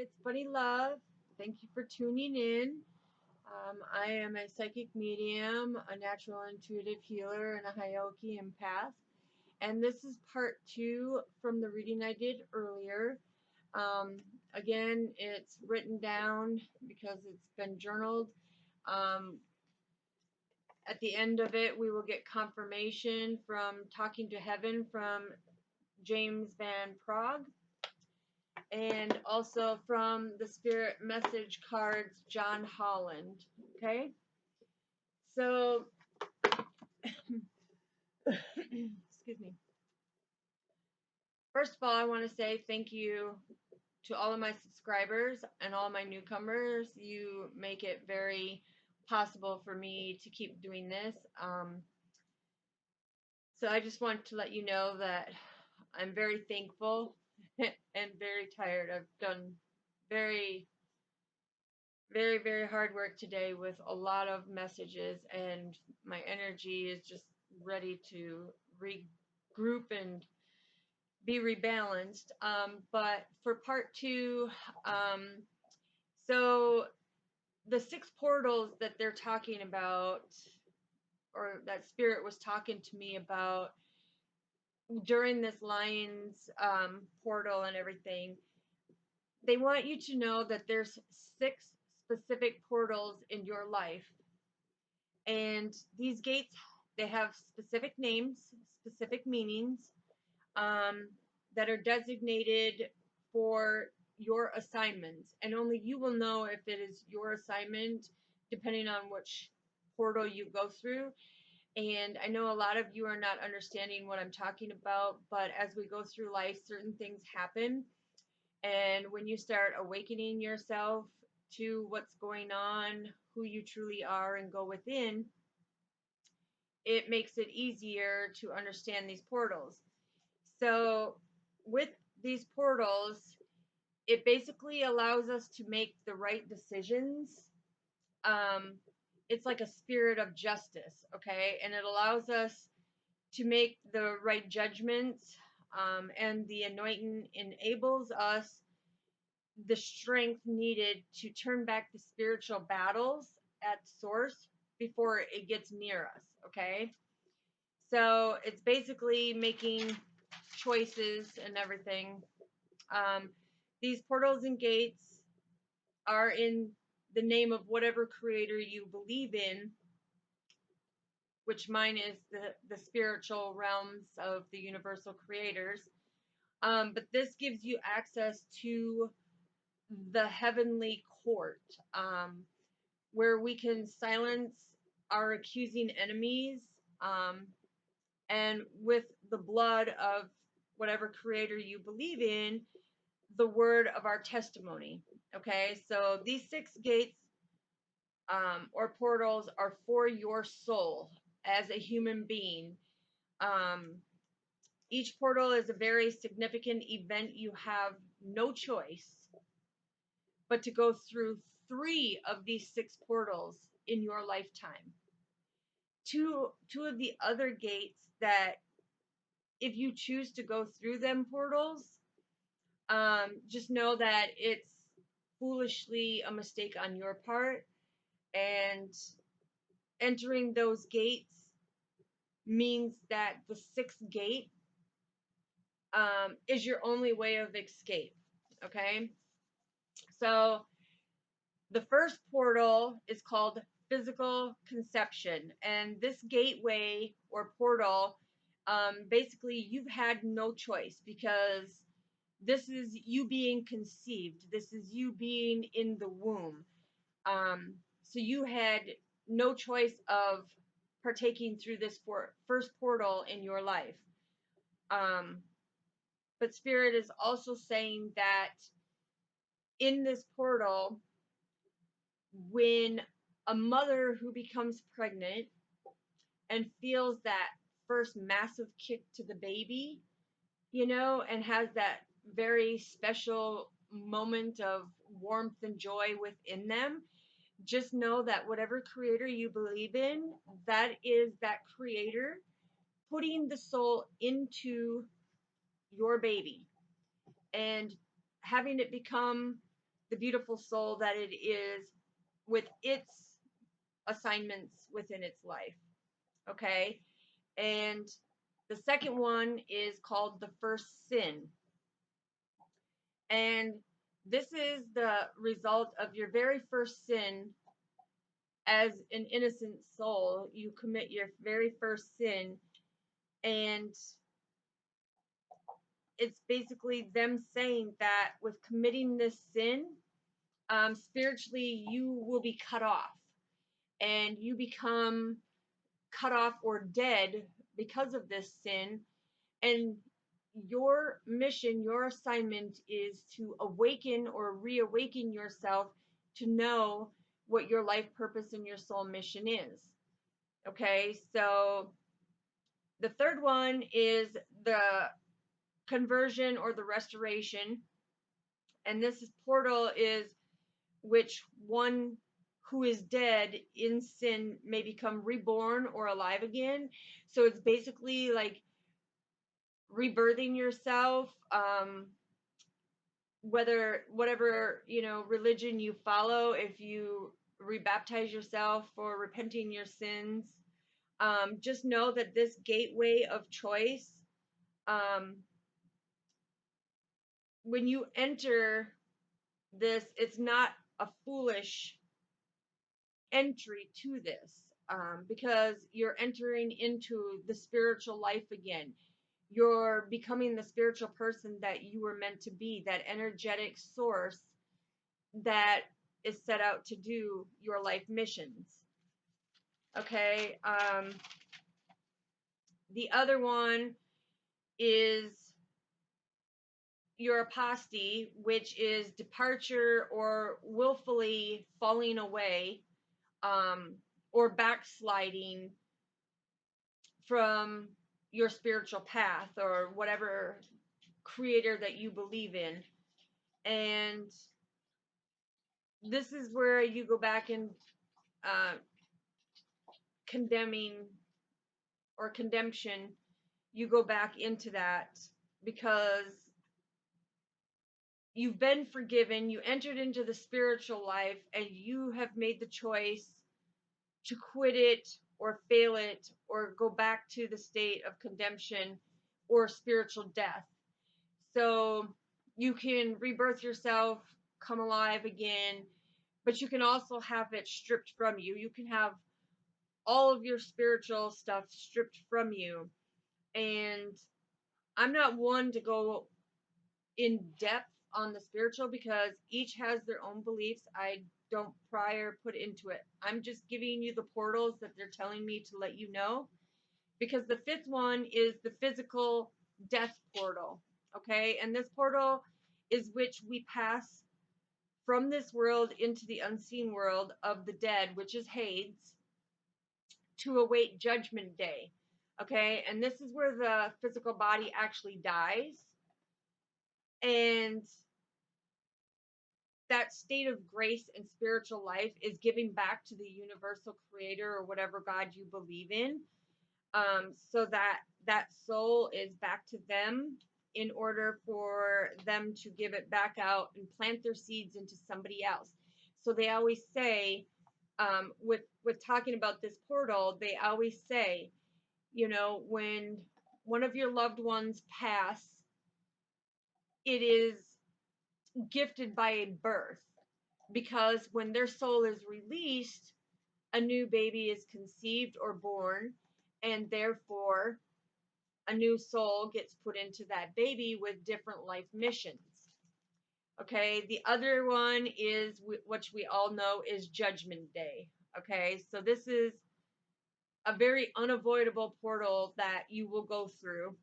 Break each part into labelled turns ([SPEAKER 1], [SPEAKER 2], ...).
[SPEAKER 1] it's Bunny Love. Thank you for tuning in. I am a psychic medium, a natural intuitive healer, and a Hioki empath. And this is part two from the reading I did earlier. Again, it's written down because it's been journaled. Um, at the end of it, we will get confirmation from Talking to Heaven from James Van Prague, and also from the Spirit Message cards, John Holland. Okay, so excuse me. First of all, I want to say thank you to all of my subscribers and all my newcomers. You make it very possible for me to keep doing this. So I just want to let you know that I'm very thankful and very tired. I've done very very hard work today with a lot of messages, and my energy is just ready to regroup and be rebalanced. But for part two, so the six portals that they're talking about, or that Spirit was talking to me about during this Lions portal and everything, they want you to know that there's six specific portals in your life. And these gates, they have specific names, specific meanings, that are designated for your assignments. And only you will know if it is your assignment, depending on which portal you go through. And I know a lot of you are not understanding what I'm talking about, but as we go through life, certain things happen. And when you start awakening yourself to what's going on, who you truly are, and go within, it makes it easier to understand these portals. So with these portals, it basically allows us to make the right decisions. It's like a spirit of justice, okay? And it allows us to make the right judgments, and the anointing enables us the strength needed to turn back the spiritual battles at source before it gets near us, okay? So it's basically making choices and everything. These portals and gates are in the name of whatever creator you believe in, which mine is the spiritual realms of the universal creators. But this gives you access to the heavenly court, where we can silence our accusing enemies, and with the blood of whatever creator you believe in, the word of our testimony. Okay, so these six gates, or portals, are for your soul as a human being. Um, each portal is a very significant event. You have no choice but to go through three of these six portals in your lifetime. Two of the other gates that, if you choose to go through them portals, just know that it's foolishly a mistake on your part, and entering those gates means that the sixth gate, is your only way of escape. Okay, so the first portal is called physical conception, and this gateway or portal, basically you've had no choice, because this is you being conceived, this is you being in the womb. So you had no choice of partaking through this first portal in your life. But Spirit is also saying that in this portal, when a mother who becomes pregnant and feels that first massive kick to the baby, and has that very special moment of warmth and joy within them, just know that whatever creator you believe in, that is that creator putting the soul into your baby and having it become the beautiful soul that it is with its assignments within its life. Okay. And the second one is called the first sin. And this is the result of your very first sin as an innocent soul. You commit your very first sin, and it's basically them saying that with committing this sin, spiritually, you will be cut off and you become cut off or dead because of this sin. And your mission, your assignment is to awaken or reawaken yourself to know what your life purpose and your soul mission is. Okay, so the third one is the conversion or the restoration. And this portal is which one who is dead in sin may become reborn or alive again. So it's basically like rebirthing yourself, whether whatever religion you follow, if you rebaptize yourself or repenting your sins, just know that this gateway of choice, um, when you enter this, it's not a foolish entry to this, because you're entering into the spiritual life again. You're becoming the spiritual person that you were meant to be, that energetic source that is set out to do your life missions. Okay. The other one is your apostasy, which is departure or willfully falling away, um, or backsliding from your spiritual path or whatever creator that you believe in. And this is where you go back and uh, condemning or condemnation, you go back into that because you've been forgiven, you entered into the spiritual life, and you have made the choice to quit it or fail it or go back to the state of condemnation or spiritual death. So you can rebirth yourself, come alive again, but you can also have it stripped from you. You can have all of your spiritual stuff stripped from you. And I'm not one to go in depth on the spiritual because each has their own beliefs. I don't pry or put into it. I'm just giving you the portals that they're telling me to let you know, because the fifth one is the physical death portal. Okay, and this portal is which we pass from this world into the unseen world of the dead, which is Hades, to await judgment day. Okay, and this is where the physical body actually dies, and that state of grace and spiritual life is giving back to the universal creator or whatever God you believe in, so that that soul is back to them in order for them to give it back out and plant their seeds into somebody else. So they always say, with talking about this portal, they always say, when one of your loved ones pass, it is gifted by a birth, because when their soul is released, a new baby is conceived or born, and therefore a new soul gets put into that baby with different life missions. Okay, the other one is, which we all know, is Judgment Day. Okay, so this is a very unavoidable portal that you will go through.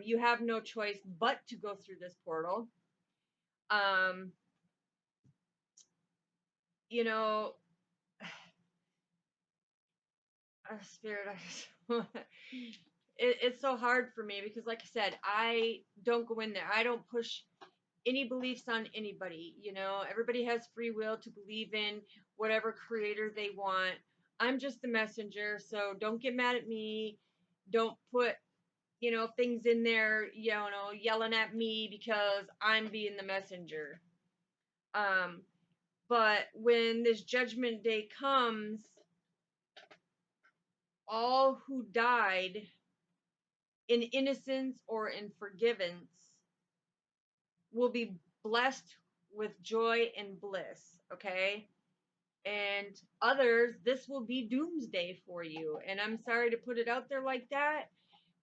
[SPEAKER 1] You have no choice but to go through this portal. Um, you know, Spirit, it's so hard for me because, like I said, I don't go in there. I don't push any beliefs on anybody. Everybody has free will to believe in whatever creator they want. I'm just the messenger, so don't get mad at me. Don't put, things in there, yelling at me because I'm being the messenger. But when this judgment day comes, all who died in innocence or in forgiveness will be blessed with joy and bliss, okay? And others, this will be doomsday for you. And I'm sorry to put it out there like that,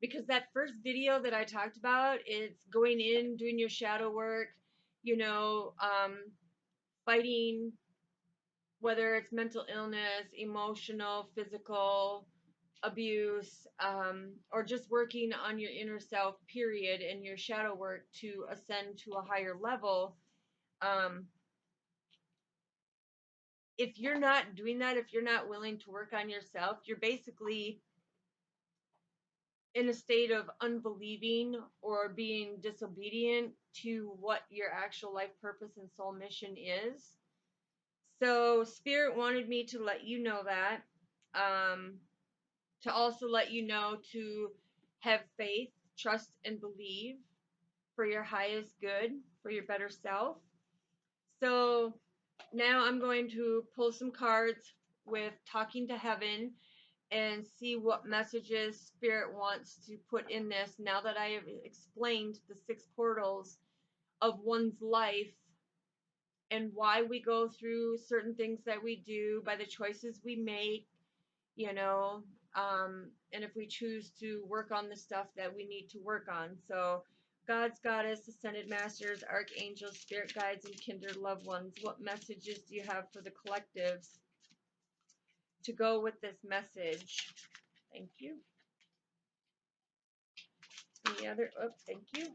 [SPEAKER 1] because that first video that I talked about, it's going in, doing your shadow work, you know, fighting, whether it's mental illness, emotional, physical abuse, or just working on your inner self, period, and your shadow work to ascend to a higher level. Um, if you're not doing that, if you're not willing to work on yourself, you're basically in a state of unbelieving or being disobedient to what your actual life purpose and soul mission is. So, Spirit wanted me to let you know that. To also let you know to have faith, trust, and believe for your highest good, for your better self. So, now I'm going to pull some cards with Talking to Heaven and see what messages Spirit wants to put in this now that I have explained the 6 portals of one's life and why we go through certain things that we do by the choices we make, you know, and if we choose to work on the stuff that we need to work on. So, God's Goddess, Ascended Masters, Archangels, Spirit Guides, and Kindred Loved Ones, what messages do you have for the collectives to go with this message? Thank you. Any other? Oh, thank you.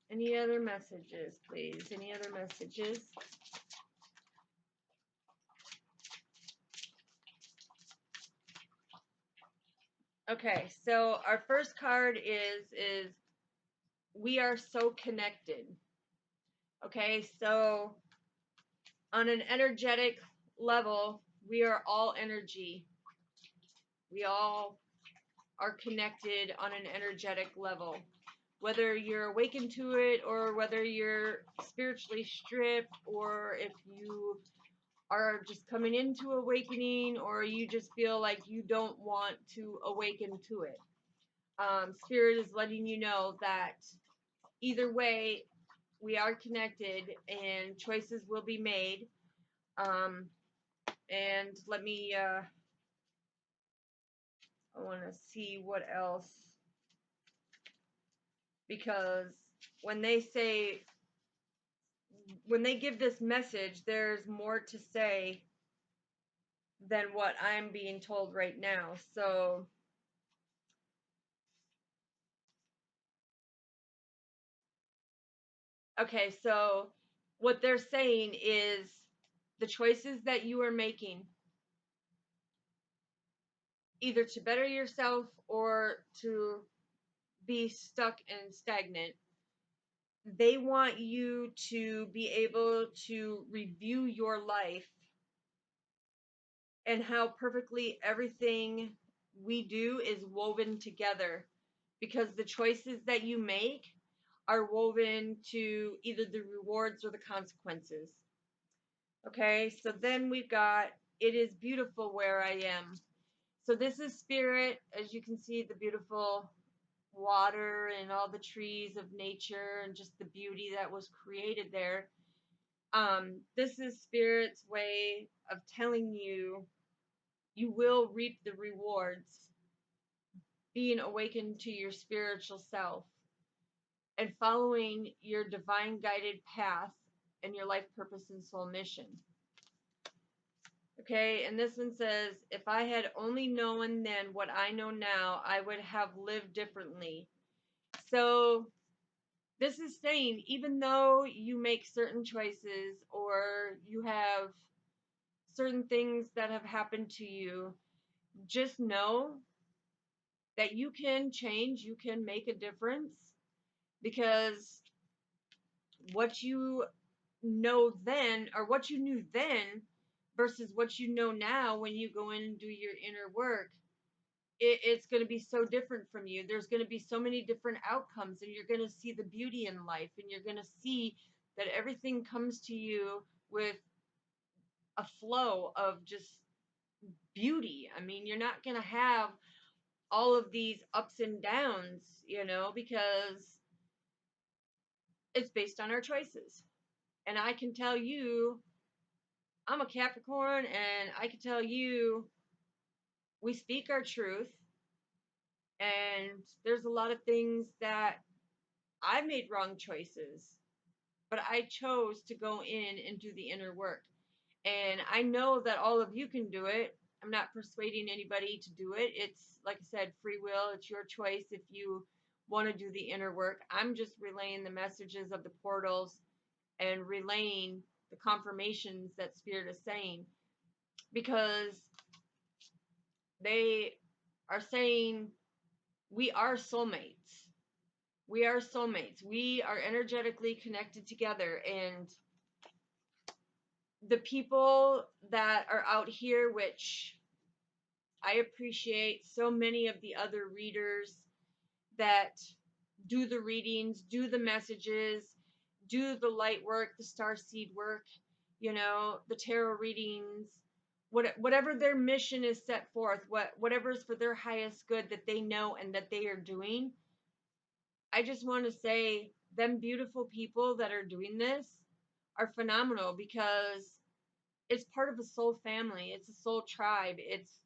[SPEAKER 1] Any other messages, please? Any other messages? Okay, so our first card is we are so connected. Okay, so on an energetic level, we are all energy. We all are connected on an energetic level. Whether you're awakened to it or whether you're spiritually stripped or if you are just coming into awakening or you just feel like you don't want to awaken to it. Spirit is letting you know that either way, we are connected and choices will be made. And let me, I want to see what else. Because when they say, when they give this message, there's more to say than what I'm being told right now. So, okay, so what they're saying is the choices that you are making, either to better yourself or to be stuck and stagnant, they want you to be able to review your life and how perfectly everything we do is woven together, because the choices that you make are woven to either the rewards or the consequences. Okay, so then we've got it is beautiful where I am. So this is Spirit, as you can see, the beautiful water and all the trees of nature and just the beauty that was created there. This is Spirit's way of telling you you will reap the rewards being awakened to your spiritual self and following your divine guided path and your life purpose and soul mission. Okay, and this one says, if I had only known then what I know now, I would have lived differently. So this is saying, even though you make certain choices or you have certain things that have happened to you, just know that you can change, you can make a difference, because what you know then, or what you knew then versus what you know now when you go in and do your inner work, it's going to be so different from you. There's going to be so many different outcomes, and you're going to see the beauty in life, and you're going to see that everything comes to you with a flow of just beauty. I mean, you're not going to have all of these ups and downs, because it's based on our choices. And I can tell you, I'm a Capricorn, and I can tell you, we speak our truth. And there's a lot of things that I made wrong choices, but I chose to go in and do the inner work. And I know that all of you can do it. I'm not persuading anybody to do it. It's, like I said, free will. It's your choice if you want to do the inner work. I'm just relaying the messages of the portals and relaying the confirmations that Spirit is saying, because they are saying we are soulmates. We are soulmates. We are energetically connected together. And the people that are out here, which I appreciate so many of the other readers that do the readings, do the messages, do the light work, the star seed work, the tarot readings, whatever their mission is set forth, whatever is for their highest good that they know and that they are doing. I just want to say, them beautiful people that are doing this are phenomenal, because it's part of a soul family. It's a soul tribe. It's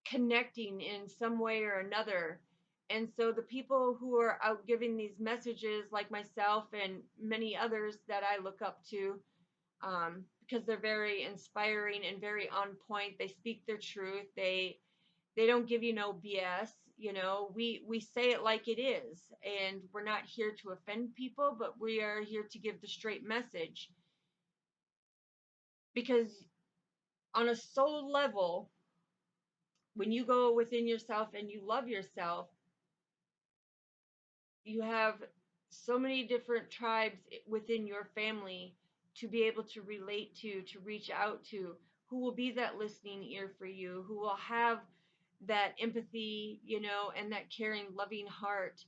[SPEAKER 1] connecting in some way or another. And so the people who are out giving these messages, like myself and many others that I look up to, because they're very inspiring and very on point. They speak their truth. They don't give you no BS. We say it like it is, and we're not here to offend people, but we are here to give the straight message. Because on a soul level, when you go within yourself and you love yourself, you have so many different tribes within your family to be able to relate to reach out to, who will be that listening ear for you, who will have that empathy, and that caring, loving heart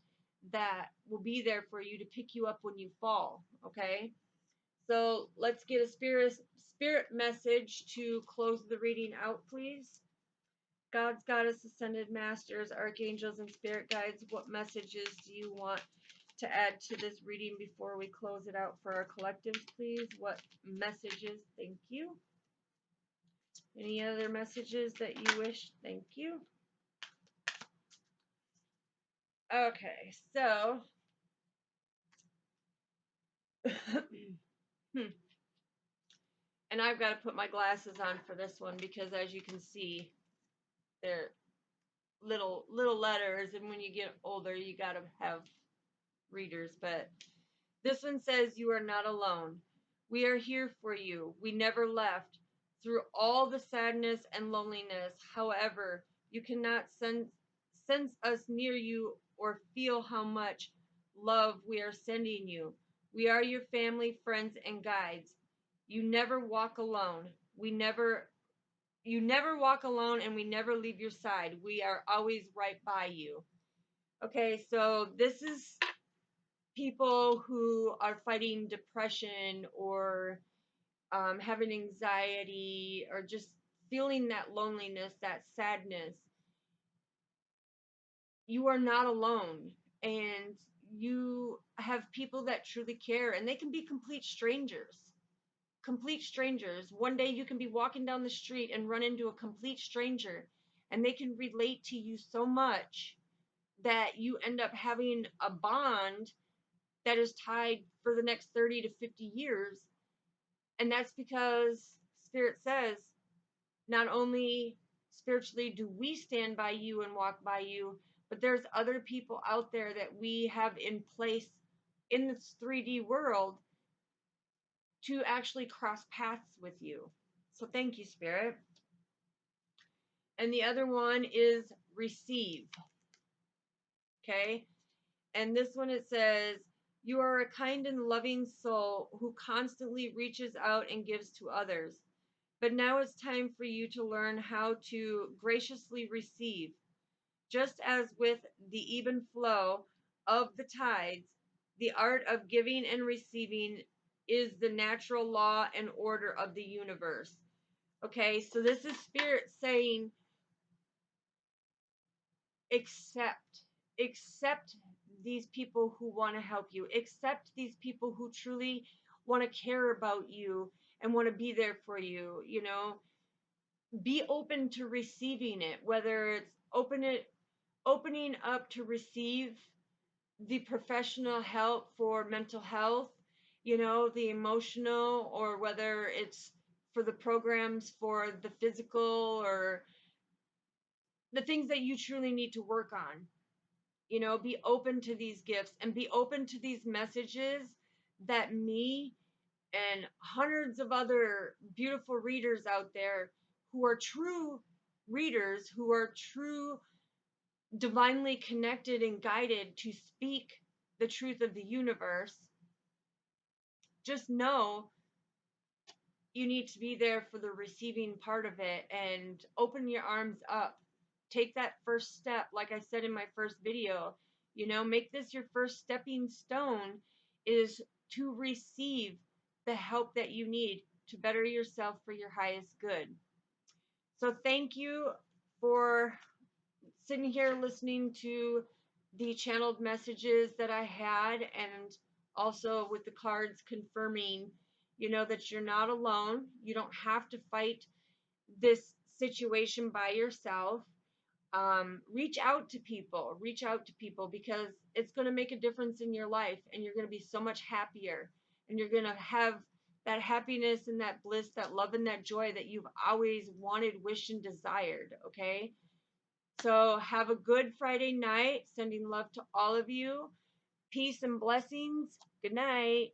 [SPEAKER 1] that will be there for you to pick you up when you fall. Okay. So let's get a spirit message to close the reading out, please. Gods, Goddess, Ascended Masters, Archangels, and Spirit Guides, what messages do you want to add to this reading before we close it out for our collectives, please? What messages? Thank you. Any other messages that you wish? Thank you. Okay, so and I've got to put my glasses on for this one, because as you can see, they're little letters, and when you get older you got to have readers. But this one says, you are not alone. We are here for you. We never left. Through all the sadness and loneliness, however, you cannot sense us near you or feel how much love we are sending you. We are your family, friends, and guides. You never walk alone. You never walk alone, and we never leave your side. We are always right by you. Okay, so this is people who are fighting depression, or having anxiety, or just feeling that loneliness, that sadness. You are not alone, and you have people that truly care, and they can be complete strangers. Complete strangers. One day you can be walking down the street and run into a complete stranger, and they can relate to you so much that you end up having a bond that is tied for the next 30 to 50 years. And that's because Spirit says, not only spiritually do we stand by you and walk by you, but there's other people out there that we have in place in this 3D world to actually cross paths with you. So thank you, Spirit. And the other one is receive. Okay. And this one, it says, you are a kind and loving soul who constantly reaches out and gives to others. But now it's time for you to learn how to graciously receive. Just as with the even flow of the tides, the art of giving and receiving is the natural law and order of the universe. Okay, so this is spirit saying, accept, accept these people who want to help you, accept these people who truly want to care about you and want to be there for you. You know, be open to receiving it, whether it's opening up to receive the professional help for mental health, you know, the emotional, or whether it's for the programs for the physical, or the things that you truly need to work on. You know, be open to these gifts and be open to these messages that me and hundreds of other beautiful readers out there who are true readers, who are true divinely connected and guided to speak the truth of the universe, just know you need to be there for the receiving part of it and open your arms up. Take that first step, like I said in my first video. You know, make this your first stepping stone, is to receive the help that you need to better yourself for your highest good. So, thank you for sitting here listening to the channeled messages that I had, and also with the cards confirming, you know, that you're not alone. You don't have to fight this situation by yourself. Reach out to people, because it's going to make a difference in your life, and you're going to be so much happier, and you're going to have that happiness and that bliss, that love and that joy that you've always wanted, wished, and desired. Okay, so have a good Friday night. Sending love to all of you. Peace and blessings. Good night.